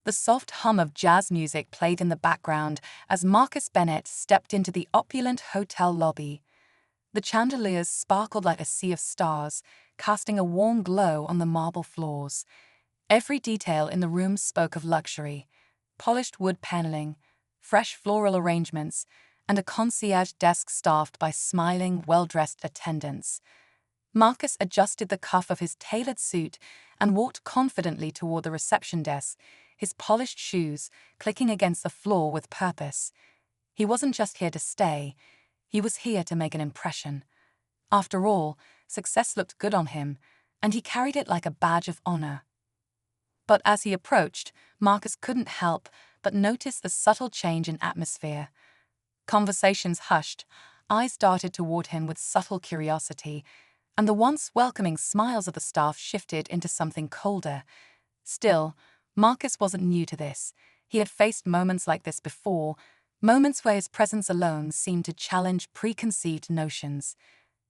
The soft hum of jazz music played in the background as Marcus Bennett stepped into the opulent hotel lobby. The chandeliers sparkled like a sea of stars, casting a warm glow on the marble floors. Every detail in the room spoke of luxury: polished wood paneling, fresh floral arrangements, and a concierge desk staffed by smiling, well-dressed attendants. Marcus adjusted the cuff of his tailored suit and walked confidently toward the reception desk, his polished shoes clicking against the floor with purpose. He wasn't just here to stay, he was here to make an impression. After all, success looked good on him, and he carried it like a badge of honor. But as he approached, Marcus couldn't help but notice the subtle change in atmosphere. Conversations hushed, eyes darted toward him with subtle curiosity, and the once welcoming smiles of the staff shifted into something colder. Still, Marcus wasn't new to this. He had faced moments like this before, moments where his presence alone seemed to challenge preconceived notions.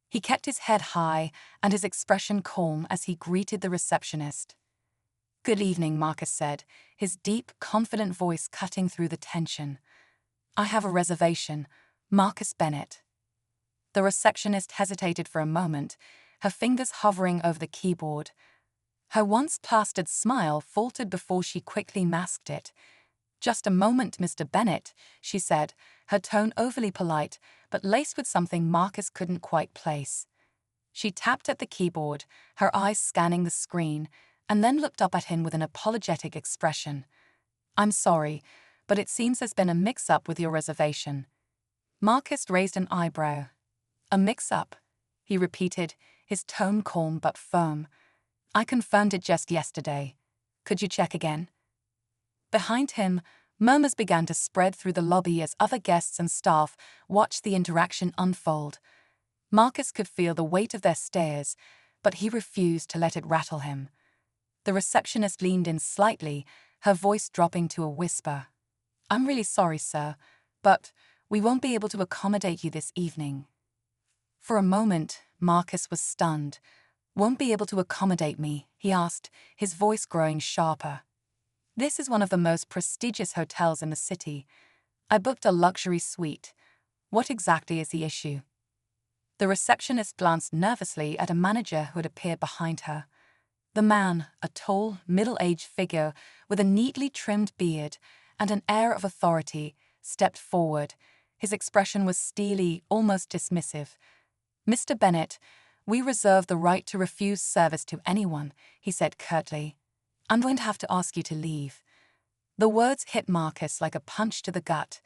He kept his head high and his expression calm as he greeted the receptionist. "Good evening," Marcus said, his deep, confident voice cutting through the tension. "I have a reservation, Marcus Bennett." The receptionist hesitated for a moment, her fingers hovering over the keyboard. Her once plastered smile faltered before she quickly masked it. "Just a moment, Mr. Bennett," she said, her tone overly polite, but laced with something Marcus couldn't quite place. She tapped at the keyboard, her eyes scanning the screen, and then looked up at him with an apologetic expression. "I'm sorry, but it seems there's been a mix-up with your reservation." Marcus raised an eyebrow. "A mix-up?" he repeated, his tone calm but firm. "I confirmed it just yesterday. Could you check again?" Behind him, murmurs began to spread through the lobby as other guests and staff watched the interaction unfold. Marcus could feel the weight of their stares, but he refused to let it rattle him. The receptionist leaned in slightly, her voice dropping to a whisper. "I'm really sorry, sir, but we won't be able to accommodate you this evening." For a moment, Marcus was stunned. "Won't be able to accommodate me?" he asked, his voice growing sharper. "This is one of the most prestigious hotels in the city. I booked a luxury suite. What exactly is the issue?" The receptionist glanced nervously at a manager who had appeared behind her. The man, a tall, middle-aged figure with a neatly trimmed beard and an air of authority, stepped forward. His expression was steely, almost dismissive. "Mr. Bennett, we reserve the right to refuse service to anyone," he said curtly. "I'm going to have to ask you to leave." The words hit Marcus like a punch to the gut.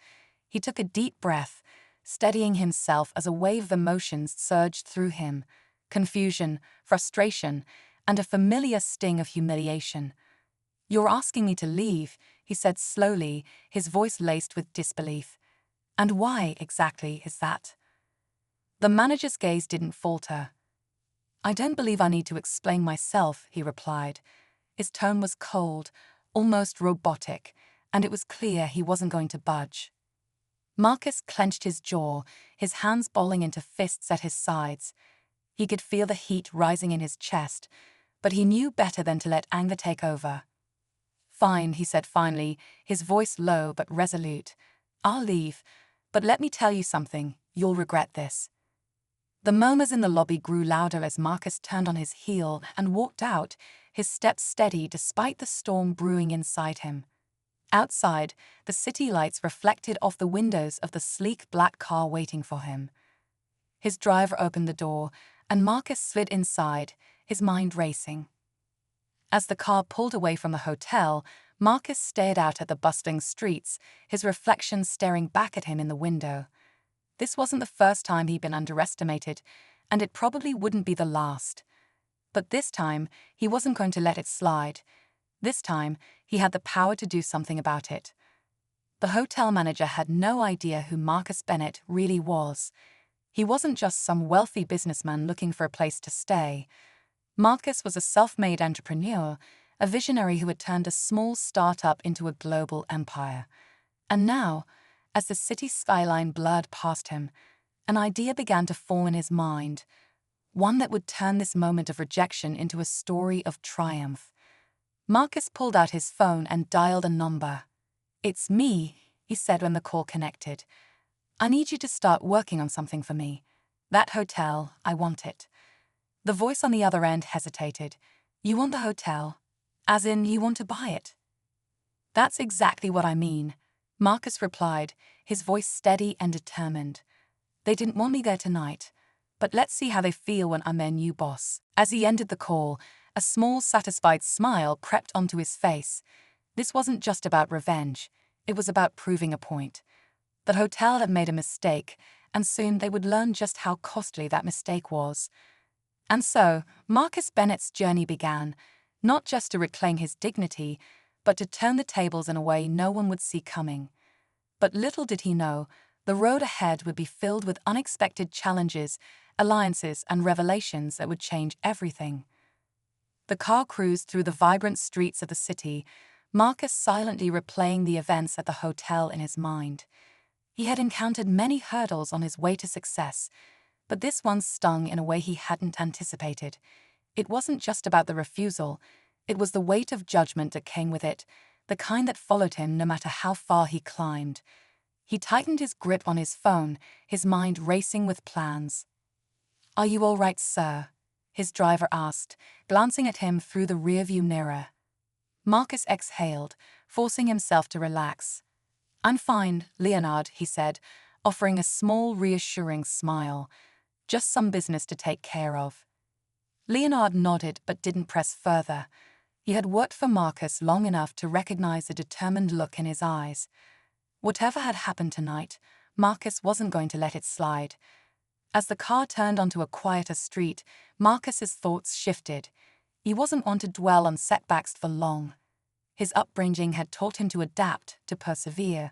He took a deep breath, steadying himself as a wave of emotions surged through him: confusion, frustration, and a familiar sting of humiliation. "You're asking me to leave," he said slowly, his voice laced with disbelief. "And why, exactly, is that?" The manager's gaze didn't falter. "I don't believe I need to explain myself," he replied. His tone was cold, almost robotic, and it was clear he wasn't going to budge. Marcus clenched his jaw, his hands balling into fists at his sides. He could feel the heat rising in his chest, but he knew better than to let anger take over. "Fine," he said finally, his voice low but resolute. "I'll leave, but let me tell you something, you'll regret this." The murmurs in the lobby grew louder as Marcus turned on his heel and walked out, his steps steady despite the storm brewing inside him. Outside, the city lights reflected off the windows of the sleek black car waiting for him. His driver opened the door, and Marcus slid inside, his mind racing. As the car pulled away from the hotel, Marcus stared out at the bustling streets, his reflection staring back at him in the window. This wasn't the first time he'd been underestimated, and it probably wouldn't be the last. But this time, he wasn't going to let it slide. This time, he had the power to do something about it. The hotel manager had no idea who Marcus Bennett really was. He wasn't just some wealthy businessman looking for a place to stay. Marcus was a self-made entrepreneur, a visionary who had turned a small startup into a global empire. And now, as the city skyline blurred past him, an idea began to form in his mind, one that would turn this moment of rejection into a story of triumph. Marcus pulled out his phone and dialed a number. "It's me," he said when the call connected. "I need you to start working on something for me. That hotel, I want it." The voice on the other end hesitated. "You want the hotel? As in, you want to buy it?" "That's exactly what I mean," Marcus replied, his voice steady and determined. "They didn't want me there tonight, but let's see how they feel when I'm their new boss." As he ended the call, a small, satisfied smile crept onto his face. This wasn't just about revenge, it was about proving a point. The hotel had made a mistake, and soon they would learn just how costly that mistake was. And so, Marcus Bennett's journey began, not just to reclaim his dignity, but to turn the tables in a way no one would see coming. But little did he know, the road ahead would be filled with unexpected challenges, alliances, and revelations that would change everything. The car cruised through the vibrant streets of the city, Marcus silently replaying the events at the hotel in his mind. He had encountered many hurdles on his way to success, but this one stung in a way he hadn't anticipated. It wasn't just about the refusal, it was the weight of judgment that came with it, the kind that followed him no matter how far he climbed. He tightened his grip on his phone, his mind racing with plans. "Are you all right, sir?" his driver asked, glancing at him through the rearview mirror. Marcus exhaled, forcing himself to relax. "I'm fine, Leonard," he said, offering a small, reassuring smile. "Just some business to take care of." Leonard nodded but didn't press further. He had worked for Marcus long enough to recognize the determined look in his eyes. Whatever had happened tonight, Marcus wasn't going to let it slide. As the car turned onto a quieter street, Marcus's thoughts shifted. He wasn't one to dwell on setbacks for long. His upbringing had taught him to adapt, to persevere.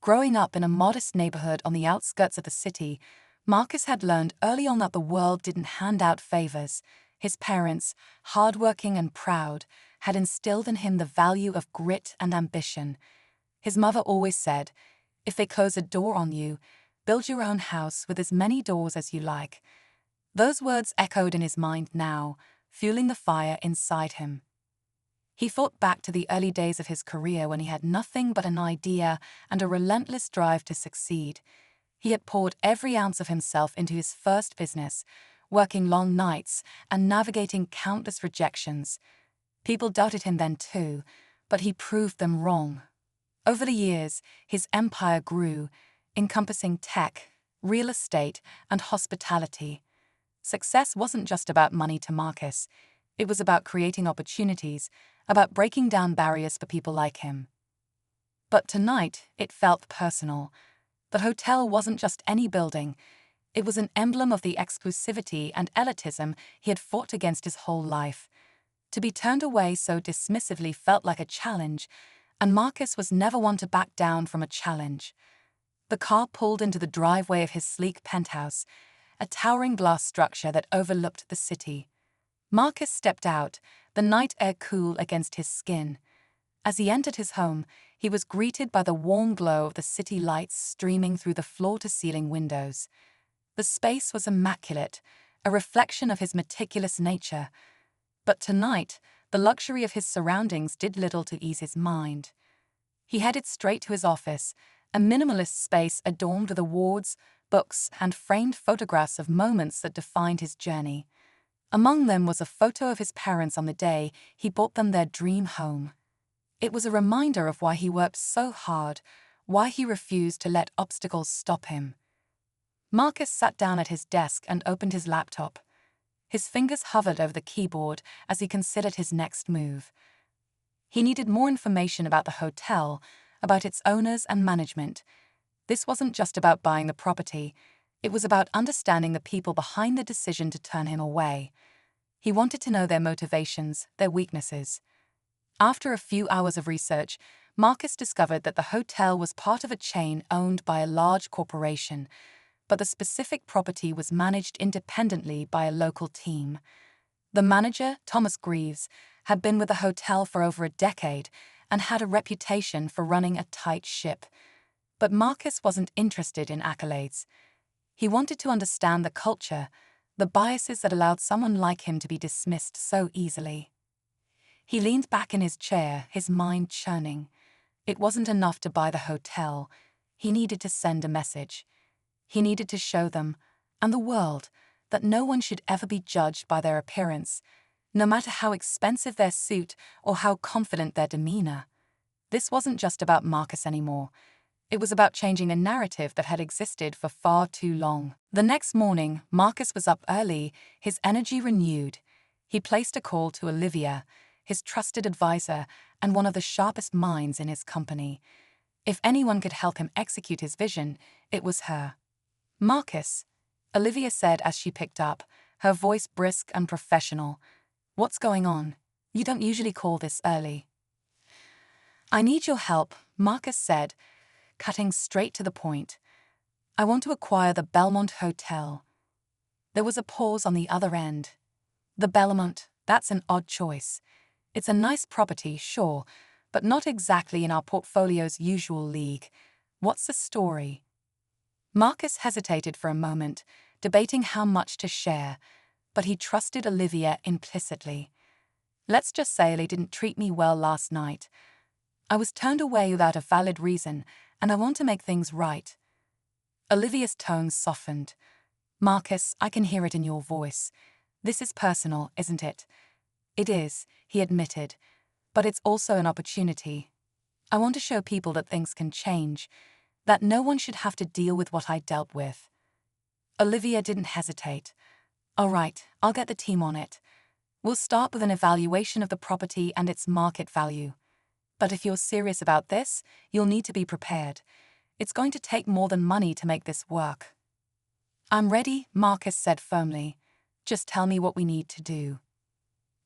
Growing up in a modest neighborhood on the outskirts of the city, Marcus had learned early on that the world didn't hand out favors. His parents, hardworking and proud, had instilled in him the value of grit and ambition. His mother always said, "If they close a door on you, build your own house with as many doors as you like." Those words echoed in his mind now, fueling the fire inside him. He thought back to the early days of his career when he had nothing but an idea and a relentless drive to succeed. He had poured every ounce of himself into his first business, working long nights and navigating countless rejections. People doubted him then too, but he proved them wrong. Over the years, his empire grew, encompassing tech, real estate, and hospitality. Success wasn't just about money to Marcus. It was about creating opportunities, about breaking down barriers for people like him. But tonight, it felt personal. The hotel wasn't just any building. It was an emblem of the exclusivity and elitism he had fought against his whole life. To be turned away so dismissively felt like a challenge, and Marcus was never one to back down from a challenge. The car pulled into the driveway of his sleek penthouse, a towering glass structure that overlooked the city. Marcus stepped out, the night air cool against his skin. As he entered his home, he was greeted by the warm glow of the city lights streaming through the floor-to-ceiling windows. The space was immaculate, a reflection of his meticulous nature. But tonight, the luxury of his surroundings did little to ease his mind. He headed straight to his office, a minimalist space adorned with awards, books, and framed photographs of moments that defined his journey. Among them was a photo of his parents on the day he bought them their dream home. It was a reminder of why he worked so hard, why he refused to let obstacles stop him. Marcus sat down at his desk and opened his laptop. His fingers hovered over the keyboard as he considered his next move. He needed more information about the hotel, about its owners and management. This wasn't just about buying the property. It was about understanding the people behind the decision to turn him away. He wanted to know their motivations, their weaknesses. After a few hours of research, Marcus discovered that the hotel was part of a chain owned by a large corporation, but the specific property was managed independently by a local team. The manager, Thomas Greaves, had been with the hotel for over a decade and had a reputation for running a tight ship. But Marcus wasn't interested in accolades. He wanted to understand the culture, the biases that allowed someone like him to be dismissed so easily. He leaned back in his chair, his mind churning. It wasn't enough to buy the hotel. He needed to send a message. He needed to show them, and the world, that no one should ever be judged by their appearance, no matter how expensive their suit or how confident their demeanor. This wasn't just about Marcus anymore. It was about changing a narrative that had existed for far too long. The next morning, Marcus was up early, his energy renewed. He placed a call to Olivia, his trusted advisor and one of the sharpest minds in his company. If anyone could help him execute his vision, it was her. "Marcus," Olivia said as she picked up, her voice brisk and professional. "What's going on? You don't usually call this early." "I need your help," Marcus said, cutting straight to the point. "I want to acquire the Belmont Hotel." There was a pause on the other end. "The Belmont, that's an odd choice. It's a nice property, sure, but not exactly in our portfolio's usual league. What's the story?" Marcus hesitated for a moment, debating how much to share, but he trusted Olivia implicitly. "Let's just say they didn't treat me well last night. I was turned away without a valid reason, and I want to make things right." Olivia's tone softened. "Marcus, I can hear it in your voice. This is personal, isn't it?" "It is," he admitted, "but it's also an opportunity. I want to show people that things can change, that no one should have to deal with what I dealt with." Olivia didn't hesitate. "All right, I'll get the team on it. We'll start with an evaluation of the property and its market value. But if you're serious about this, you'll need to be prepared. It's going to take more than money to make this work." "I'm ready," Marcus said firmly. "Just tell me what we need to do."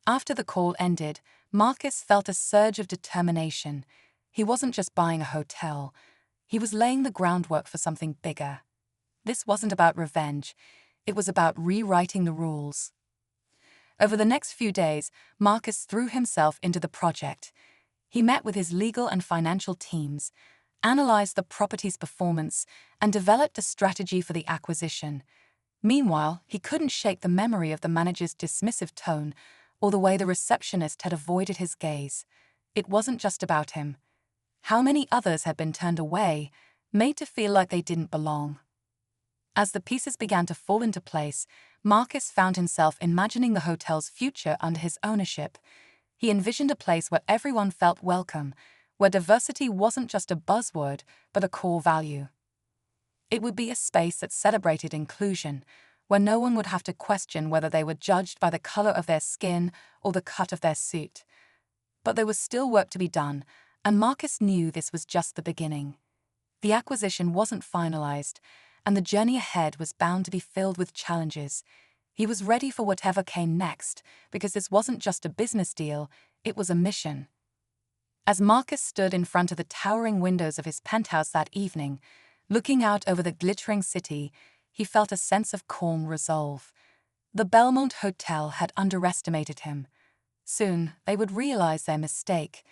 After the call ended, Marcus felt a surge of determination. He wasn't just buying a hotel. He was laying the groundwork for something bigger. This wasn't about revenge. It was about rewriting the rules. Over the next few days, Marcus threw himself into the project. He met with his legal and financial teams, analyzed the property's performance, and developed a strategy for the acquisition. Meanwhile, he couldn't shake the memory of the manager's dismissive tone or the way the receptionist had avoided his gaze. It wasn't just about him. How many others had been turned away, made to feel like they didn't belong? As the pieces began to fall into place, Marcus found himself imagining the hotel's future under his ownership. He envisioned a place where everyone felt welcome, where diversity wasn't just a buzzword, but a core value. It would be a space that celebrated inclusion, where no one would have to question whether they were judged by the color of their skin or the cut of their suit. But there was still work to be done, and Marcus knew this was just the beginning. The acquisition wasn't finalized, and the journey ahead was bound to be filled with challenges. He was ready for whatever came next, because this wasn't just a business deal, it was a mission. As Marcus stood in front of the towering windows of his penthouse that evening, looking out over the glittering city, he felt a sense of calm resolve. The Belmont Hotel had underestimated him. Soon, they would realize their mistake.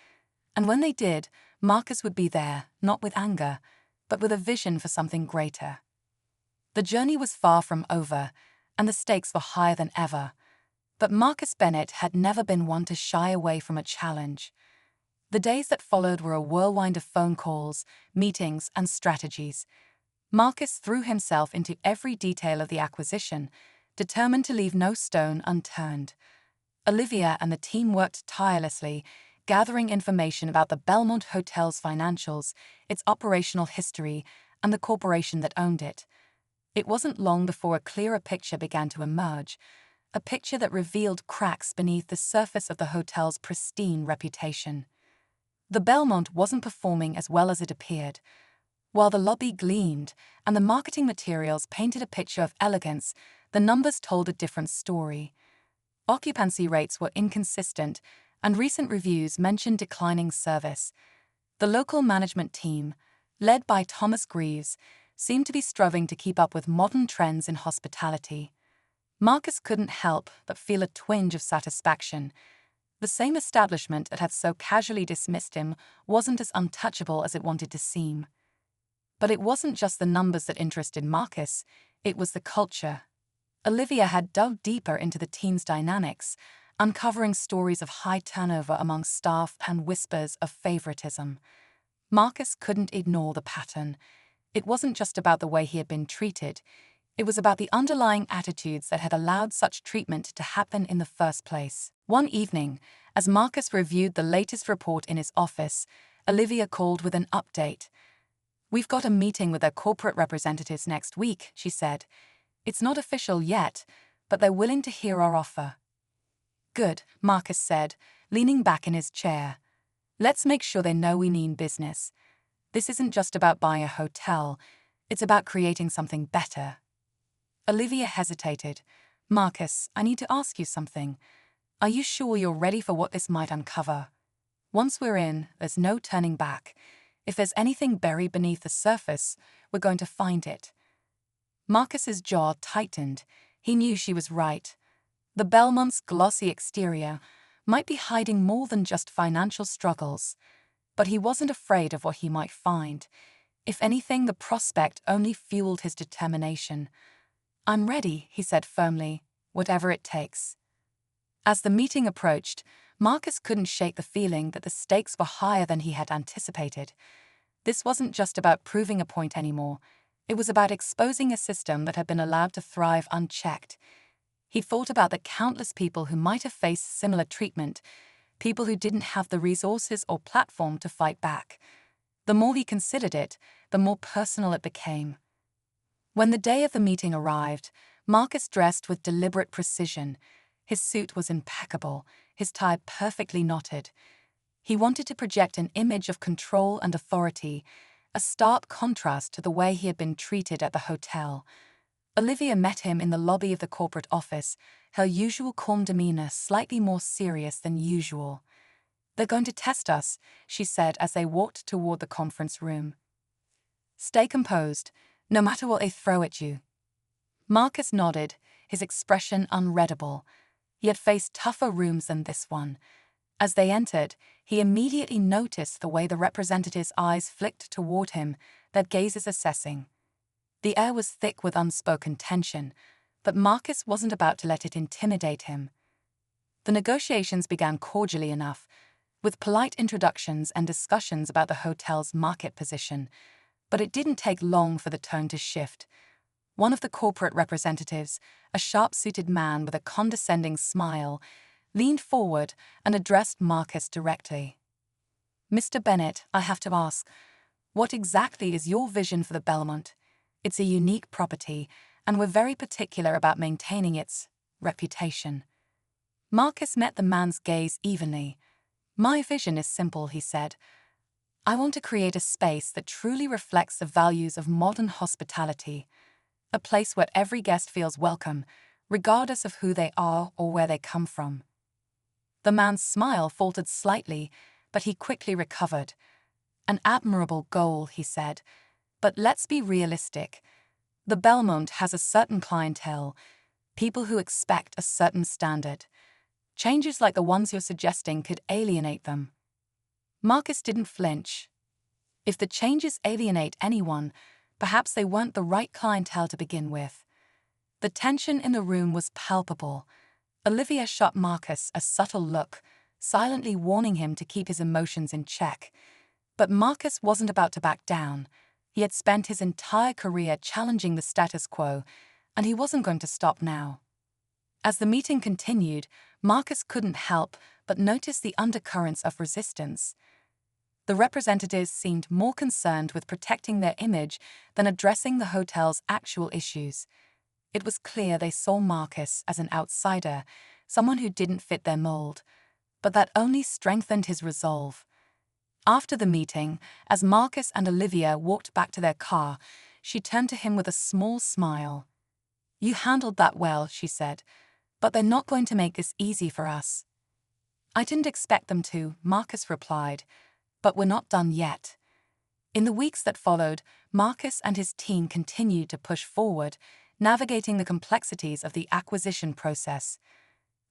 And when they did, Marcus would be there, not with anger, but with a vision for something greater. The journey was far from over, and the stakes were higher than ever. But Marcus Bennett had never been one to shy away from a challenge. The days that followed were a whirlwind of phone calls, meetings, and strategies. Marcus threw himself into every detail of the acquisition, determined to leave no stone unturned. Olivia and the team worked tirelessly, gathering information about the Belmont Hotel's financials, its operational history, and the corporation that owned it. It wasn't long before a clearer picture began to emerge, a picture that revealed cracks beneath the surface of the hotel's pristine reputation. The Belmont wasn't performing as well as it appeared. While the lobby gleamed and the marketing materials painted a picture of elegance, the numbers told a different story. Occupancy rates were inconsistent, and recent reviews mentioned declining service. The local management team, led by Thomas Greaves, seemed to be struggling to keep up with modern trends in hospitality. Marcus couldn't help but feel a twinge of satisfaction. The same establishment that had so casually dismissed him wasn't as untouchable as it wanted to seem. But it wasn't just the numbers that interested Marcus, it was the culture. Olivia had dug deeper into the team's dynamics, uncovering stories of high turnover among staff and whispers of favoritism. Marcus couldn't ignore the pattern. It wasn't just about the way he had been treated. It was about the underlying attitudes that had allowed such treatment to happen in the first place. One evening, as Marcus reviewed the latest report in his office, Olivia called with an update. "We've got a meeting with their corporate representatives next week," she said. "It's not official yet, but they're willing to hear our offer." "Good," Marcus said, leaning back in his chair. "Let's make sure they know we mean business. This isn't just about buying a hotel, it's about creating something better." Olivia hesitated. "Marcus, I need to ask you something. Are you sure you're ready for what this might uncover? Once we're in, there's no turning back. If there's anything buried beneath the surface, we're going to find it." Marcus's jaw tightened. He knew she was right. The Belmont's glossy exterior might be hiding more than just financial struggles, but he wasn't afraid of what he might find. If anything, the prospect only fueled his determination. "I'm ready," he said firmly, "whatever it takes." As the meeting approached, Marcus couldn't shake the feeling that the stakes were higher than he had anticipated. This wasn't just about proving a point anymore. It was about exposing a system that had been allowed to thrive unchecked. He thought about the countless people who might have faced similar treatment, people who didn't have the resources or platform to fight back. The more he considered it, the more personal it became. When the day of the meeting arrived, Marcus dressed with deliberate precision. His suit was impeccable, his tie perfectly knotted. He wanted to project an image of control and authority, a stark contrast to the way he had been treated at the hotel. Olivia met him in the lobby of the corporate office, her usual calm demeanor slightly more serious than usual. "They're going to test us," she said as they walked toward the conference room. "Stay composed, no matter what they throw at you." Marcus nodded, his expression unreadable. He had faced tougher rooms than this one. As they entered, he immediately noticed the way the representative's eyes flicked toward him, their gazes assessing. The air was thick with unspoken tension, but Marcus wasn't about to let it intimidate him. The negotiations began cordially enough, with polite introductions and discussions about the hotel's market position, but it didn't take long for the tone to shift. One of the corporate representatives, a sharp-suited man with a condescending smile, leaned forward and addressed Marcus directly. "Mr. Bennett, I have to ask, what exactly is your vision for the Belmont? It's a unique property, and we're very particular about maintaining its reputation." Marcus met the man's gaze evenly. "My vision is simple," he said. "I want to create a space that truly reflects the values of modern hospitality, a place where every guest feels welcome, regardless of who they are or where they come from." The man's smile faltered slightly, but he quickly recovered. "An admirable goal," he said, "but let's be realistic. The Belmont has a certain clientele, people who expect a certain standard. Changes like the ones you're suggesting could alienate them." Marcus didn't flinch. If the changes alienate anyone, perhaps they weren't the right clientele to begin with. The tension in the room was palpable. Olivia shot Marcus a subtle look, silently warning him to keep his emotions in check. But Marcus wasn't about to back down. He had spent his entire career challenging the status quo, and he wasn't going to stop now. As the meeting continued, Marcus couldn't help but notice the undercurrents of resistance. The representatives seemed more concerned with protecting their image than addressing the hotel's actual issues. It was clear they saw Marcus as an outsider, someone who didn't fit their mold, but that only strengthened his resolve. After the meeting, as Marcus and Olivia walked back to their car, she turned to him with a small smile. "You handled that well," she said, "but they're not going to make this easy for us." "I didn't expect them to," Marcus replied, "but we're not done yet." In the weeks that followed, Marcus and his team continued to push forward, navigating the complexities of the acquisition process.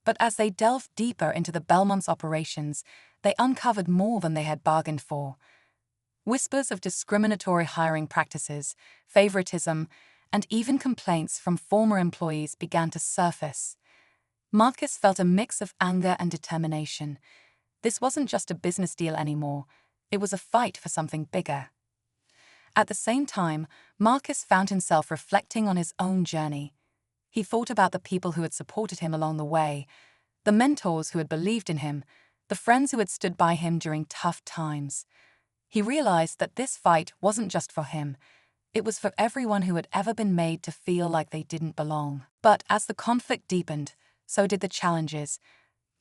But as they delved deeper into the Belmont's operations, they uncovered more than they had bargained for. Whispers of discriminatory hiring practices, favoritism, and even complaints from former employees began to surface. Marcus felt a mix of anger and determination. This wasn't just a business deal anymore, it was a fight for something bigger. At the same time, Marcus found himself reflecting on his own journey. He thought about the people who had supported him along the way, the mentors who had believed in him, the friends who had stood by him during tough times. He realized that this fight wasn't just for him, it was for everyone who had ever been made to feel like they didn't belong. But as the conflict deepened, so did the challenges.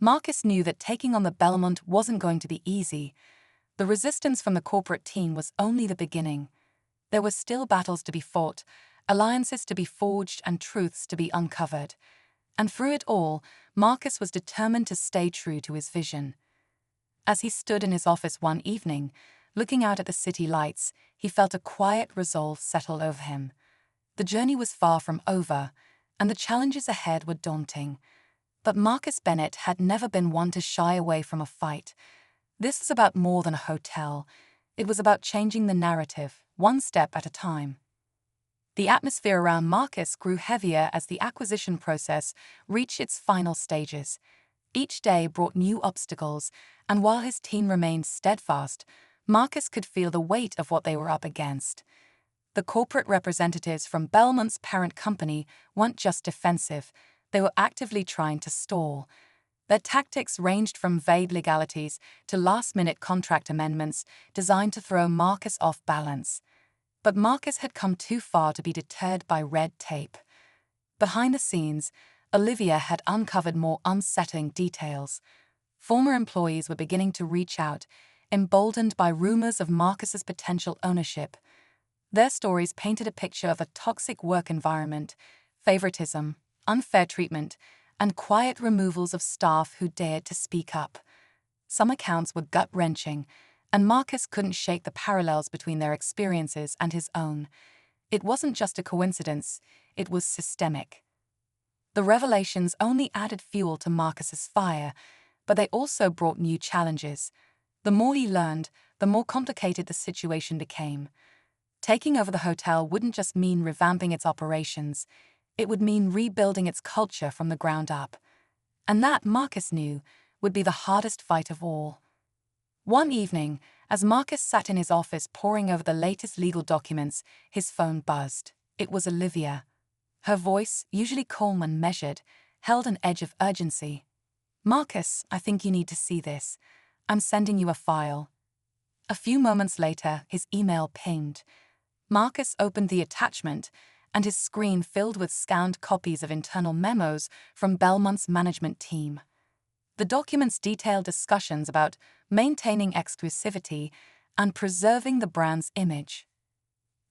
Marcus knew that taking on the Belmont wasn't going to be easy. The resistance from the corporate team was only the beginning. There were still battles to be fought, alliances to be forged, and truths to be uncovered. And through it all, Marcus was determined to stay true to his vision. As he stood in his office one evening, looking out at the city lights, he felt a quiet resolve settle over him. The journey was far from over, and the challenges ahead were daunting. But Marcus Bennett had never been one to shy away from a fight. This was about more than a hotel. It was about changing the narrative, one step at a time. The atmosphere around Marcus grew heavier as the acquisition process reached its final stages. Each day brought new obstacles, and while his team remained steadfast, Marcus could feel the weight of what they were up against. The corporate representatives from Belmont's parent company weren't just defensive, they were actively trying to stall. Their tactics ranged from vague legalities to last-minute contract amendments designed to throw Marcus off balance. But Marcus had come too far to be deterred by red tape. Behind the scenes, Olivia had uncovered more unsettling details. Former employees were beginning to reach out, emboldened by rumors of Marcus's potential ownership. Their stories painted a picture of a toxic work environment, favoritism, unfair treatment, and quiet removals of staff who dared to speak up. Some accounts were gut-wrenching, and Marcus couldn't shake the parallels between their experiences and his own. It wasn't just a coincidence, it was systemic. The revelations only added fuel to Marcus's fire, but they also brought new challenges. The more he learned, the more complicated the situation became. Taking over the hotel wouldn't just mean revamping its operations, it would mean rebuilding its culture from the ground up. And that, Marcus knew, would be the hardest fight of all. One evening, as Marcus sat in his office poring over the latest legal documents, his phone buzzed. It was Olivia. Her voice, usually calm and measured, held an edge of urgency. "Marcus, I think you need to see this. I'm sending you a file." A few moments later, his email pinged. Marcus opened the attachment, and his screen filled with scanned copies of internal memos from Belmont's management team. The documents detailed discussions about maintaining exclusivity and preserving the brand's image.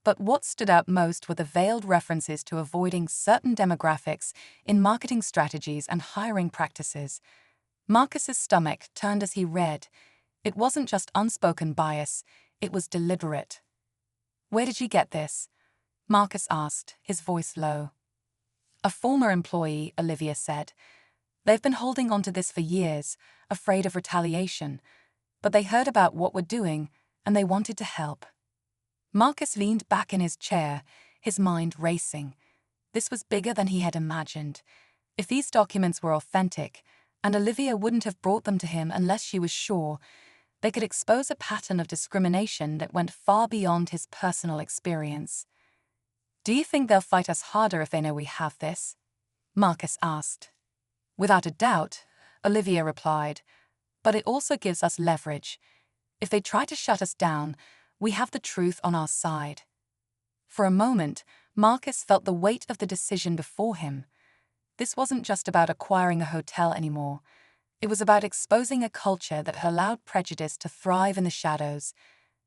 But what stood out most were the veiled references to avoiding certain demographics in marketing strategies and hiring practices. Marcus's stomach turned as he read. It wasn't just unspoken bias, it was deliberate. "Where did you get this?" Marcus asked, his voice low. "A former employee," Olivia said. "They've been holding on to this for years, afraid of retaliation. But they heard about what we're doing, and they wanted to help." Marcus leaned back in his chair, his mind racing. This was bigger than he had imagined. If these documents were authentic, and Olivia wouldn't have brought them to him unless she was sure, they could expose a pattern of discrimination that went far beyond his personal experience. "Do you think they'll fight us harder if they know we have this?" Marcus asked. "Without a doubt," Olivia replied, "but it also gives us leverage. If they try to shut us down, we have the truth on our side." For a moment, Marcus felt the weight of the decision before him. This wasn't just about acquiring a hotel anymore. It was about exposing a culture that allowed prejudice to thrive in the shadows.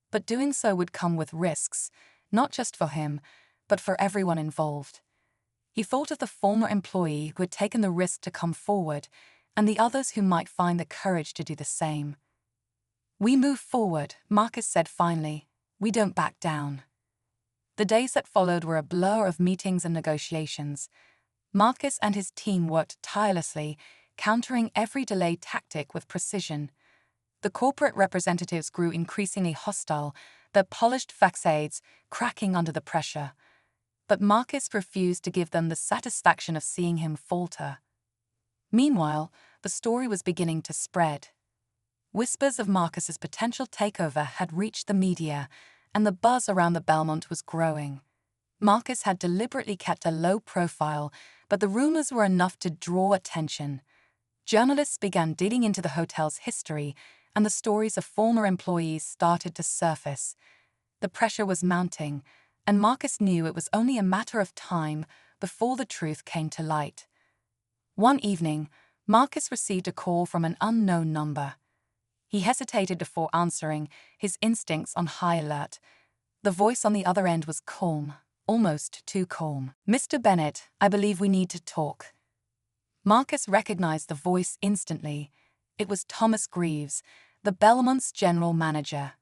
But doing so would come with risks, not just for him, but for everyone involved. He thought of the former employee who had taken the risk to come forward, and the others who might find the courage to do the same. "We move forward," Marcus said finally. "We don't back down." The days that followed were a blur of meetings and negotiations. Marcus and his team worked tirelessly, countering every delay tactic with precision. The corporate representatives grew increasingly hostile, their polished facades cracking under the pressure. But Marcus refused to give them the satisfaction of seeing him falter. Meanwhile, the story was beginning to spread. Whispers of Marcus's potential takeover had reached the media, and the buzz around the Belmont was growing. Marcus had deliberately kept a low profile, but the rumors were enough to draw attention. Journalists began digging into the hotel's history, and the stories of former employees started to surface. The pressure was mounting, and Marcus knew it was only a matter of time before the truth came to light. One evening, Marcus received a call from an unknown number. He hesitated before answering, his instincts on high alert. The voice on the other end was calm, almost too calm. "Mr. Bennett, I believe we need to talk." Marcus recognized the voice instantly. It was Thomas Greaves, the Belmont's general manager.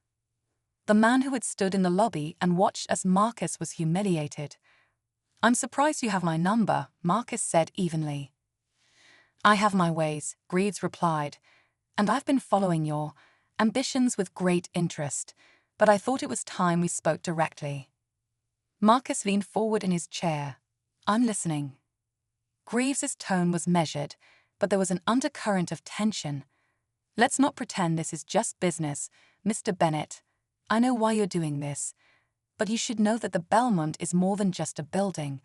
The man who had stood in the lobby and watched as Marcus was humiliated. "I'm surprised you have my number," Marcus said evenly. "I have my ways," Greaves replied, "and I've been following your ambitions with great interest, but I thought it was time we spoke directly." Marcus leaned forward in his chair. "I'm listening." Greaves's tone was measured, but there was an undercurrent of tension. "Let's not pretend this is just business, Mr. Bennett. I know why you're doing this, but you should know that the Belmont is more than just a building.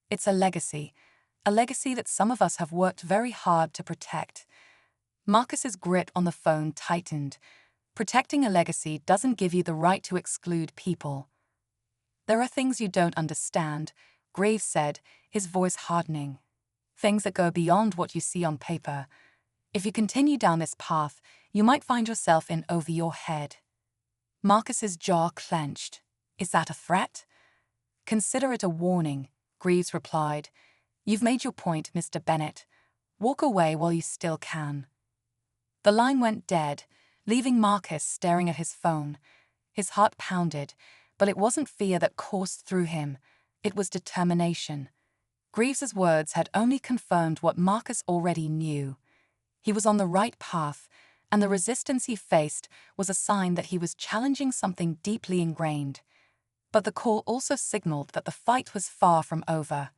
It's a legacy that some of us have worked very hard to protect." Marcus's grip on the phone tightened. Protecting a legacy doesn't give you the right to exclude people. "There are things you don't understand," Graves said, his voice hardening. "Things that go beyond what you see on paper. If you continue down this path, you might find yourself in over your head." Marcus's jaw clenched. "Is that a threat?" "Consider it a warning," Greaves replied. "You've made your point, Mr. Bennett. Walk away while you still can." The line went dead, leaving Marcus staring at his phone. His heart pounded, but it wasn't fear that coursed through him. It was determination. Greaves's words had only confirmed what Marcus already knew. He was on the right path, and the resistance he faced was a sign that he was challenging something deeply ingrained. But the call also signaled that the fight was far from over.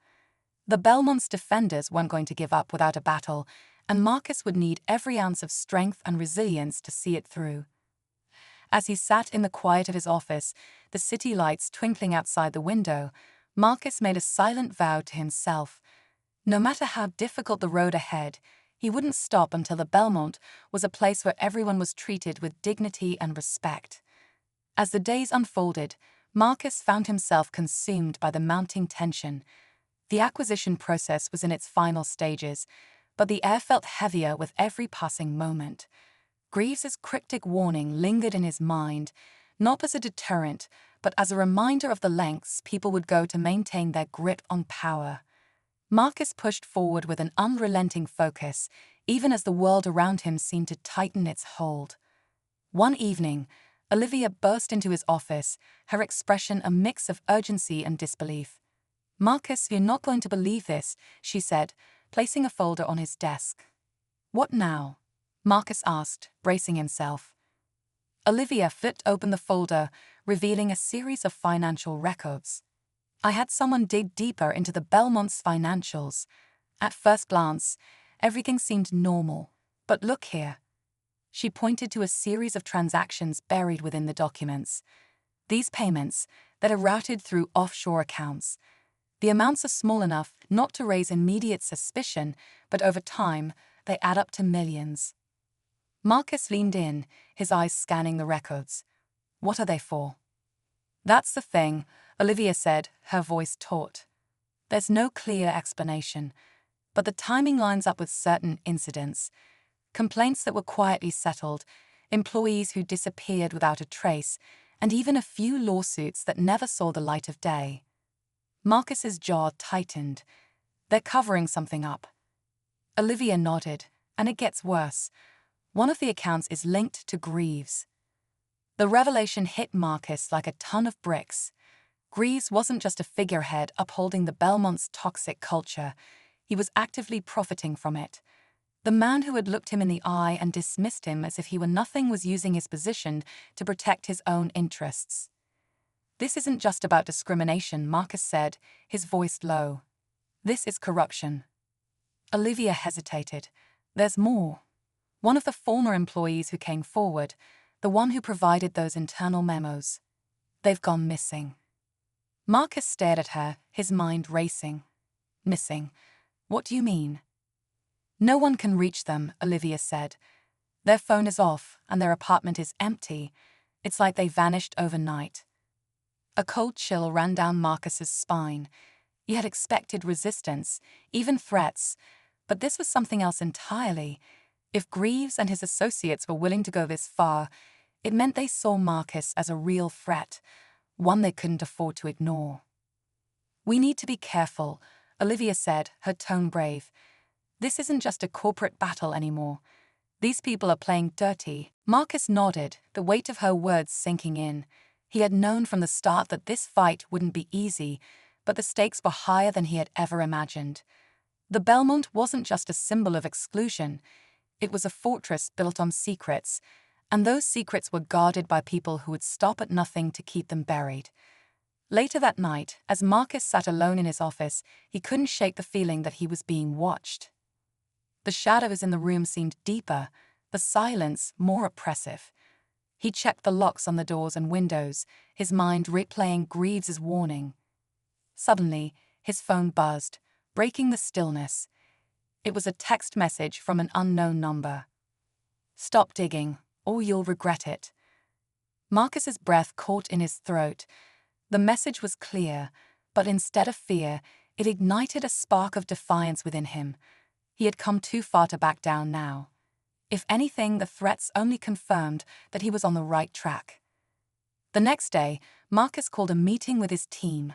The Belmont's defenders weren't going to give up without a battle, and Marcus would need every ounce of strength and resilience to see it through. As he sat in the quiet of his office, the city lights twinkling outside the window, Marcus made a silent vow to himself. No matter how difficult the road ahead, he wouldn't stop until the Belmont was a place where everyone was treated with dignity and respect. As the days unfolded, Marcus found himself consumed by the mounting tension. The acquisition process was in its final stages, but the air felt heavier with every passing moment. Greaves's cryptic warning lingered in his mind, not as a deterrent, but as a reminder of the lengths people would go to maintain their grip on power. Marcus pushed forward with an unrelenting focus, even as the world around him seemed to tighten its hold. One evening, Olivia burst into his office, her expression a mix of urgency and disbelief. "Marcus, you're not going to believe this," she said, placing a folder on his desk. "What now?" Marcus asked, bracing himself. Olivia flipped open the folder, revealing a series of financial records. "I had someone dig deeper into the Belmont's financials. At first glance, everything seemed normal. But look here." She pointed to a series of transactions buried within the documents. These payments that are routed through offshore accounts. The amounts are small enough not to raise immediate suspicion, but over time, they add up to millions. Marcus leaned in, his eyes scanning the records. "What are they for?" "That's the thing," Olivia said, her voice taut. "There's no clear explanation, but the timing lines up with certain incidents. Complaints that were quietly settled, employees who disappeared without a trace, and even a few lawsuits that never saw the light of day." Marcus's jaw tightened. "They're covering something up." Olivia nodded, "And it gets worse. One of the accounts is linked to Greaves." The revelation hit Marcus like a ton of bricks. Greaves wasn't just a figurehead upholding the Belmont's toxic culture. He was actively profiting from it. The man who had looked him in the eye and dismissed him as if he were nothing was using his position to protect his own interests. "This isn't just about discrimination," Marcus said, his voice low. "This is corruption." Olivia hesitated. There's more. One of the former employees who came forward, the one who provided those internal memos. They've gone missing. Marcus stared at her, his mind racing. Missing? What do you mean? No one can reach them, Olivia said. Their phone is off, and their apartment is empty. It's like they vanished overnight. A cold chill ran down Marcus's spine. He had expected resistance, even threats, but this was something else entirely. If Greaves and his associates were willing to go this far, it meant they saw Marcus as a real threat, one they couldn't afford to ignore. We need to be careful, Olivia said, her tone brave. This isn't just a corporate battle anymore. These people are playing dirty. Marcus nodded, the weight of her words sinking in. He had known from the start that this fight wouldn't be easy, but the stakes were higher than he had ever imagined. The Belmont wasn't just a symbol of exclusion. It was a fortress built on secrets, and those secrets were guarded by people who would stop at nothing to keep them buried. Later that night, as Marcus sat alone in his office, he couldn't shake the feeling that he was being watched. The shadows in the room seemed deeper, the silence more oppressive. He checked the locks on the doors and windows, his mind replaying Greaves' warning. Suddenly, his phone buzzed, breaking the stillness. It was a text message from an unknown number. "Stop digging, or you'll regret it." Marcus's breath caught in his throat. The message was clear, but instead of fear, it ignited a spark of defiance within him. He had come too far to back down now. If anything, the threats only confirmed that he was on the right track. The next day, Marcus called a meeting with his team.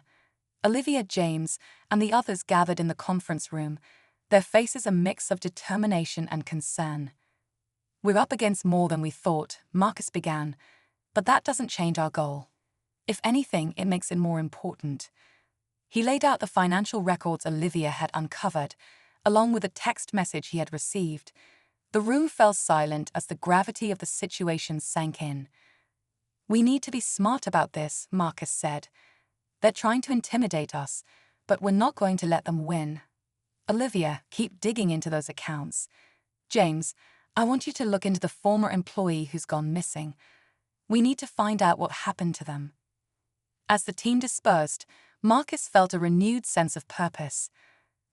Olivia, James, and the others gathered in the conference room, their faces a mix of determination and concern. "We're up against more than we thought," Marcus began, "but that doesn't change our goal. If anything, it makes it more important." He laid out the financial records Olivia had uncovered, along with a text message he had received. The room fell silent as the gravity of the situation sank in. "We need to be smart about this," Marcus said. "They're trying to intimidate us, but we're not going to let them win. Olivia, keep digging into those accounts. James, I want you to look into the former employee who's gone missing. We need to find out what happened to them." As the team dispersed, Marcus felt a renewed sense of purpose.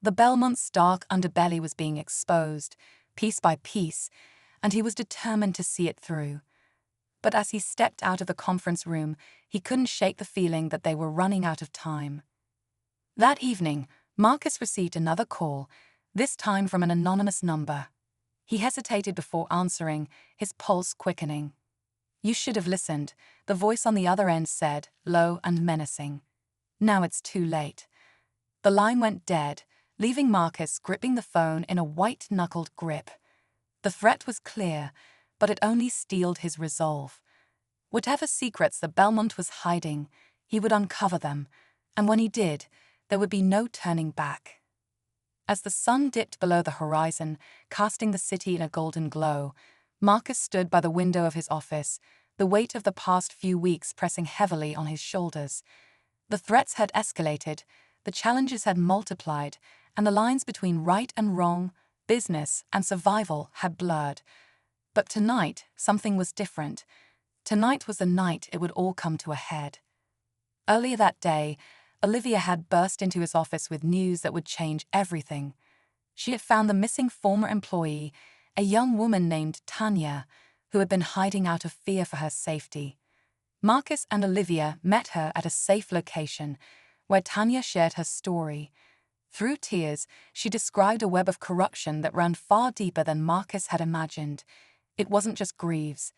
The Belmont's dark underbelly was being exposed, piece by piece, and he was determined to see it through. But as he stepped out of the conference room, he couldn't shake the feeling that they were running out of time. That evening, Marcus received another call, this time from an anonymous number. He hesitated before answering, his pulse quickening. "You should have listened," the voice on the other end said, low and menacing. "Now it's too late." The line went dead, leaving Marcus gripping the phone in a white-knuckled grip. The threat was clear, but it only steeled his resolve. Whatever secrets the Belmont was hiding, he would uncover them, and when he did, there would be no turning back. As the sun dipped below the horizon, casting the city in a golden glow, Marcus stood by the window of his office, the weight of the past few weeks pressing heavily on his shoulders. The threats had escalated, the challenges had multiplied, and the lines between right and wrong, business and survival had blurred. But tonight, something was different. Tonight was the night it would all come to a head. Earlier that day, Olivia had burst into his office with news that would change everything. She had found the missing former employee, a young woman named Tanya, who had been hiding out of fear for her safety. Marcus and Olivia met her at a safe location, where Tanya shared her story. Through tears, she described a web of corruption that ran far deeper than Marcus had imagined. It wasn't just Greaves.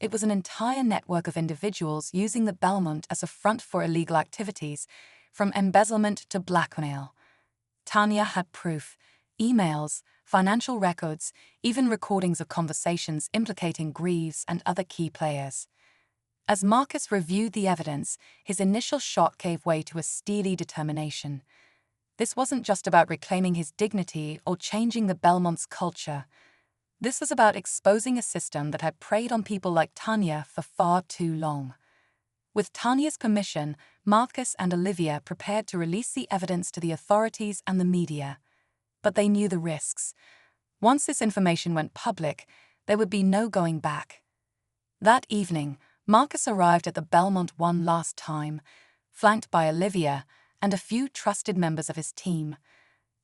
It was an entire network of individuals using the Belmont as a front for illegal activities, from embezzlement to blackmail. Tanya had proof, emails, financial records, even recordings of conversations implicating Greaves and other key players. As Marcus reviewed the evidence, his initial shock gave way to a steely determination. This wasn't just about reclaiming his dignity or changing the Belmont's culture. This was about exposing a system that had preyed on people like Tanya for far too long. With Tanya's permission, Marcus and Olivia prepared to release the evidence to the authorities and the media. But they knew the risks. Once this information went public, there would be no going back. That evening, Marcus arrived at the Belmont one last time, flanked by Olivia and a few trusted members of his team.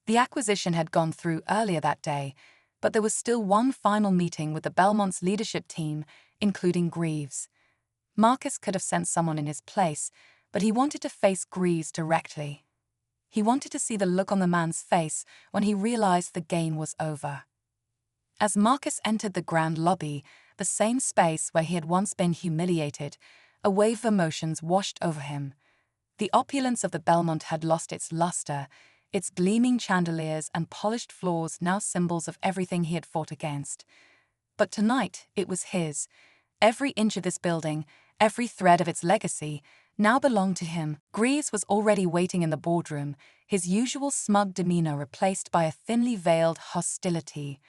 The acquisition had gone through earlier that day, but there was still one final meeting with the Belmont's leadership team, including Greaves. Marcus could have sent someone in his place, but he wanted to face Greaves directly. He wanted to see the look on the man's face when he realized the game was over. As Marcus entered the grand lobby, the same space where he had once been humiliated, a wave of emotions washed over him. The opulence of the Belmont had lost its luster, its gleaming chandeliers and polished floors now symbols of everything he had fought against. But tonight it was his. Every inch of this building, every thread of its legacy, now belonged to him. Greaves was already waiting in the boardroom, his usual smug demeanor replaced by a thinly veiled hostility.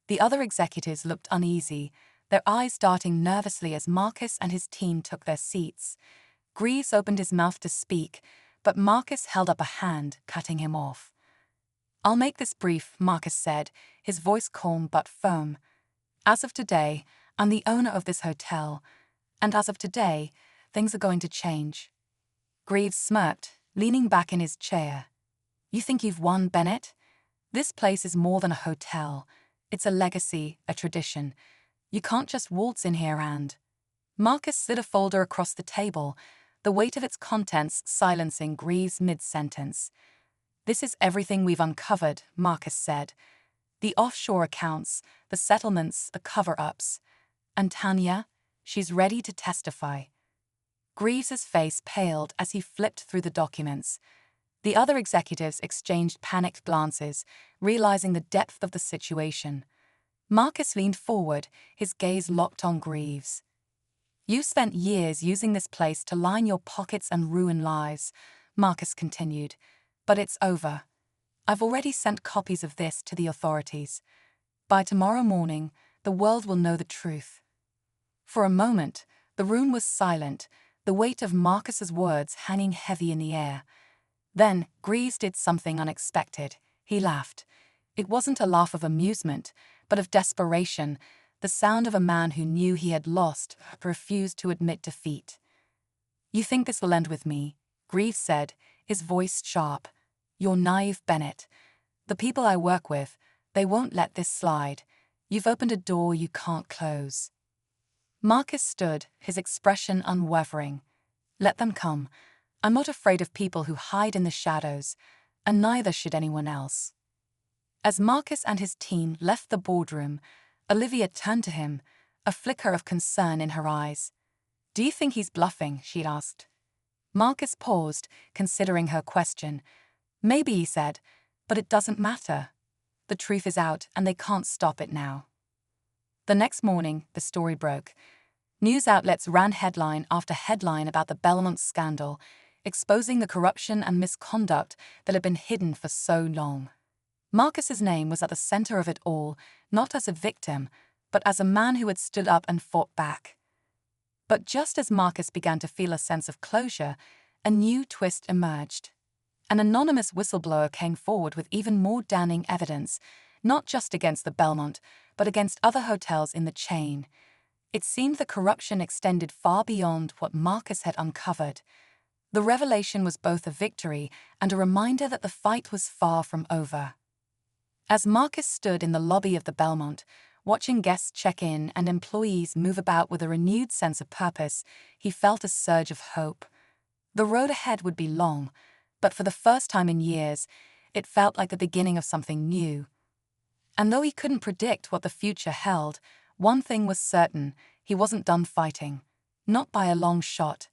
The other executives looked uneasy, their eyes darting nervously as Marcus and his team took their seats. Greaves opened his mouth to speak, but Marcus held up a hand, cutting him off. "I'll make this brief," Marcus said, his voice calm but firm. "As of today, I'm the owner of this hotel, and as of today, things are going to change." Greaves smirked, leaning back in his chair. "You think you've won, Bennett? This place is more than a hotel. It's a legacy, a tradition. You can't just waltz in here and—" Marcus slid a folder across the table, the weight of its contents silencing Greaves mid-sentence. "This is everything we've uncovered," Marcus said. "The offshore accounts, the settlements, the cover-ups. And Tanya, she's ready to testify." Greaves's face paled as he flipped through the documents. The other executives exchanged panicked glances, realizing the depth of the situation. Marcus leaned forward, his gaze locked on Greaves. "You spent years using this place to line your pockets and ruin lives," Marcus continued. "But it's over. I've already sent copies of this to the authorities. By tomorrow morning, the world will know the truth." For a moment, the room was silent, the weight of Marcus's words hanging heavy in the air. Then Greaves did something unexpected. He laughed. It wasn't a laugh of amusement, but of desperation, the sound of a man who knew he had lost but refused to admit defeat. "You think this will end with me?" Greaves said, his voice sharp. "You're naive, Bennett. The people I work with, they won't let this slide. You've opened a door you can't close." Marcus stood, his expression unwavering. "Let them come. I'm not afraid of people who hide in the shadows, and neither should anyone else." As Marcus and his team left the boardroom, Olivia turned to him, a flicker of concern in her eyes. "Do you think he's bluffing?" she asked. Marcus paused, considering her question. "Maybe," he said, "but it doesn't matter. The truth is out, and they can't stop it now." The next morning, the story broke. News outlets ran headline after headline about the Belmont scandal, exposing the corruption and misconduct that had been hidden for so long. Marcus's name was at the center of it all, not as a victim, but as a man who had stood up and fought back. But just as Marcus began to feel a sense of closure, a new twist emerged. An anonymous whistleblower came forward with even more damning evidence, not just against the Belmont, but against other hotels in the chain. It seemed the corruption extended far beyond what Marcus had uncovered. The revelation was both a victory and a reminder that the fight was far from over. As Marcus stood in the lobby of the Belmont, watching guests check in and employees move about with a renewed sense of purpose, he felt a surge of hope. The road ahead would be long, but for the first time in years, it felt like the beginning of something new. And though he couldn't predict what the future held, one thing was certain: he wasn't done fighting. Not by a long shot.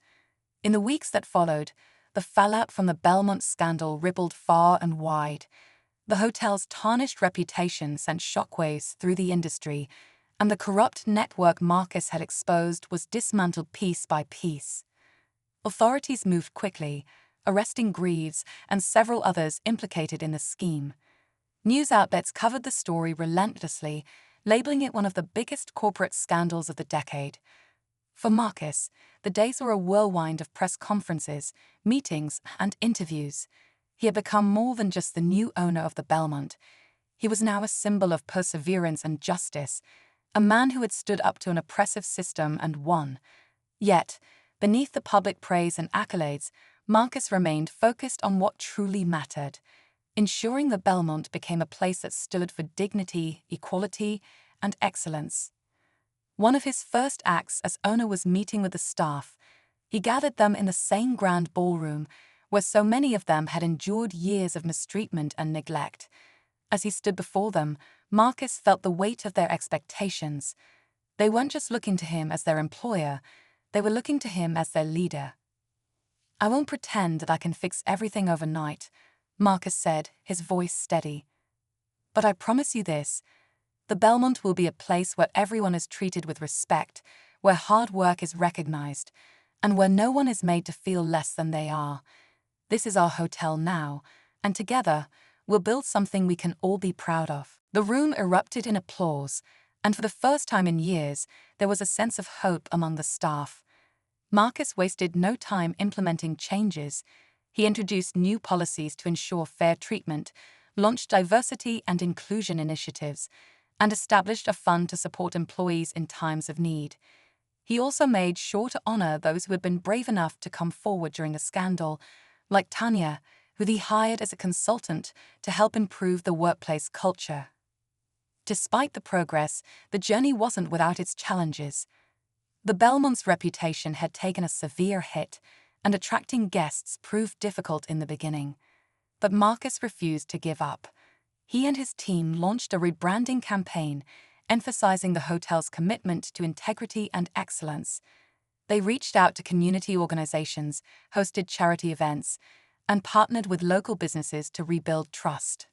In the weeks that followed, the fallout from the Belmont scandal rippled far and wide. The hotel's tarnished reputation sent shockwaves through the industry, and the corrupt network Marcus had exposed was dismantled piece by piece. Authorities moved quickly, arresting Greaves and several others implicated in the scheme. News outlets covered the story relentlessly, labeling it one of the biggest corporate scandals of the decade. For Marcus, the days were a whirlwind of press conferences, meetings, and interviews. He had become more than just the new owner of the Belmont. He was now a symbol of perseverance and justice, a man who had stood up to an oppressive system and won. Yet, beneath the public praise and accolades, Marcus remained focused on what truly mattered, ensuring the Belmont became a place that stood for dignity, equality, and excellence. One of his first acts as owner was meeting with the staff. He gathered them in the same grand ballroom where so many of them had endured years of mistreatment and neglect. As he stood before them, Marcus felt the weight of their expectations. They weren't just looking to him as their employer, they were looking to him as their leader. "I won't pretend that I can fix everything overnight," Marcus said, his voice steady. "But I promise you this, the Belmont will be a place where everyone is treated with respect, where hard work is recognized, and where no one is made to feel less than they are. This is our hotel now, and together, we'll build something we can all be proud of." The room erupted in applause, and for the first time in years, there was a sense of hope among the staff. Marcus wasted no time implementing changes. He introduced new policies to ensure fair treatment, launched diversity and inclusion initiatives, and established a fund to support employees in times of need. He also made sure to honor those who had been brave enough to come forward during a scandal, like Tanya, who he hired as a consultant to help improve the workplace culture. Despite the progress, the journey wasn't without its challenges. The Belmont's reputation had taken a severe hit, and attracting guests proved difficult in the beginning. But Marcus refused to give up. He and his team launched a rebranding campaign, emphasizing the hotel's commitment to integrity and excellence. They reached out to community organizations, hosted charity events, and partnered with local businesses to rebuild trust.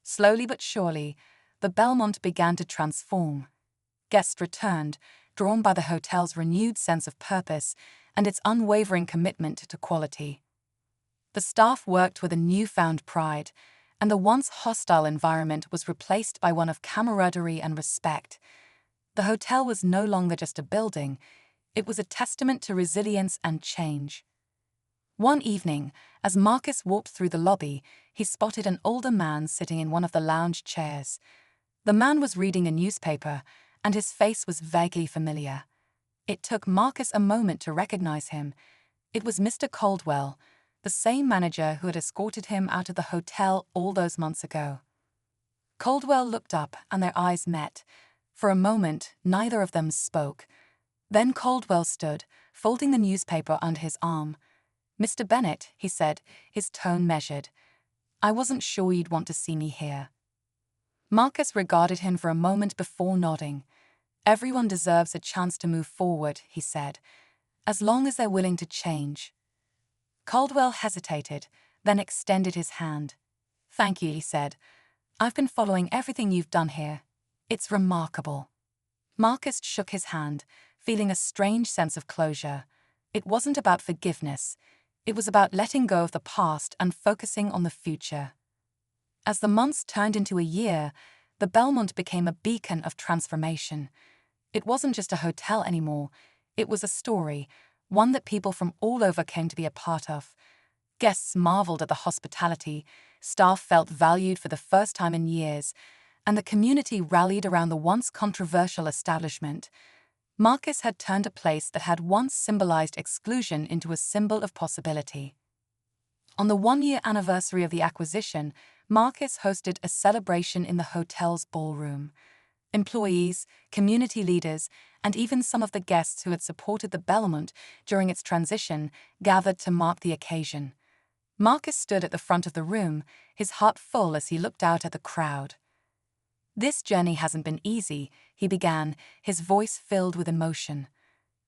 Slowly but surely, the Belmont began to transform. Guests returned, drawn by the hotel's renewed sense of purpose and its unwavering commitment to quality. The staff worked with a newfound pride, and the once hostile environment was replaced by one of camaraderie and respect. The hotel was no longer just a building, it was a testament to resilience and change. One evening, as Marcus walked through the lobby, he spotted an older man sitting in one of the lounge chairs. The man was reading a newspaper, and his face was vaguely familiar. It took Marcus a moment to recognize him. It was Mr. Caldwell, the same manager who had escorted him out of the hotel all those months ago. Caldwell looked up, and their eyes met. For a moment, neither of them spoke. Then Caldwell stood, folding the newspaper under his arm. "Mr. Bennett," he said, his tone measured, "I wasn't sure you'd want to see me here." Marcus regarded him for a moment before nodding. "Everyone deserves a chance to move forward," he said, "as long as they're willing to change." Caldwell hesitated, then extended his hand. "Thank you," he said. "I've been following everything you've done here. It's remarkable." Marcus shook his hand, feeling a strange sense of closure. It wasn't about forgiveness. It was about letting go of the past and focusing on the future. As the months turned into a year, the Belmont became a beacon of transformation. It wasn't just a hotel anymore. It was a story, one that people from all over came to be a part of. Guests marveled at the hospitality, staff felt valued for the first time in years, and the community rallied around the once controversial establishment. Marcus had turned a place that had once symbolized exclusion into a symbol of possibility. On the one-year anniversary of the acquisition, Marcus hosted a celebration in the hotel's ballroom. Employees, community leaders, and even some of the guests who had supported the Belmont during its transition gathered to mark the occasion. Marcus stood at the front of the room, his heart full as he looked out at the crowd. "This journey hasn't been easy," he began, his voice filled with emotion.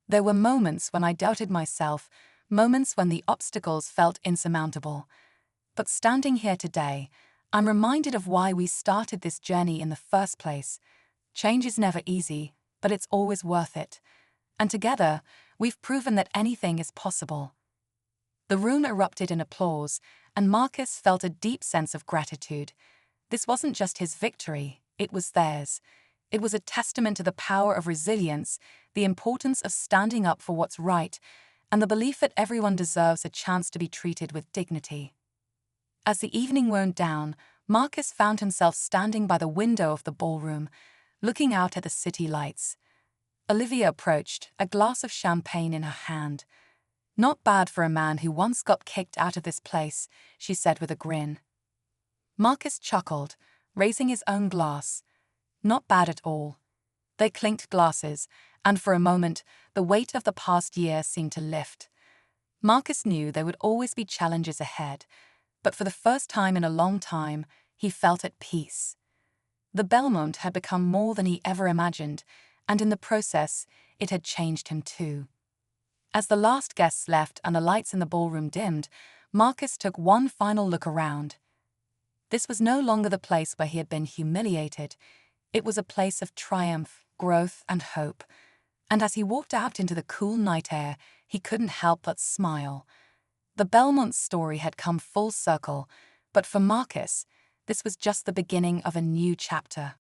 "There were moments when I doubted myself, moments when the obstacles felt insurmountable. But standing here today, I'm reminded of why we started this journey in the first place. Change is never easy, but it's always worth it. And together, we've proven that anything is possible." The room erupted in applause, and Marcus felt a deep sense of gratitude. This wasn't just his victory, it was theirs. It was a testament to the power of resilience, the importance of standing up for what's right, and the belief that everyone deserves a chance to be treated with dignity. As the evening wound down, Marcus found himself standing by the window of the ballroom, looking out at the city lights. Olivia approached, a glass of champagne in her hand. "Not bad for a man who once got kicked out of this place," she said with a grin. Marcus chuckled, raising his own glass. "Not bad at all." They clinked glasses, and for a moment, the weight of the past year seemed to lift. Marcus knew there would always be challenges ahead, but for the first time in a long time, he felt at peace. The Belmont had become more than he ever imagined, and in the process, it had changed him too. As the last guests left and the lights in the ballroom dimmed, Marcus took one final look around. This was no longer the place where he had been humiliated. It was a place of triumph, growth, and hope. And as he walked out into the cool night air, he couldn't help but smile. The Belmont story had come full circle, but for Marcus, this was just the beginning of a new chapter.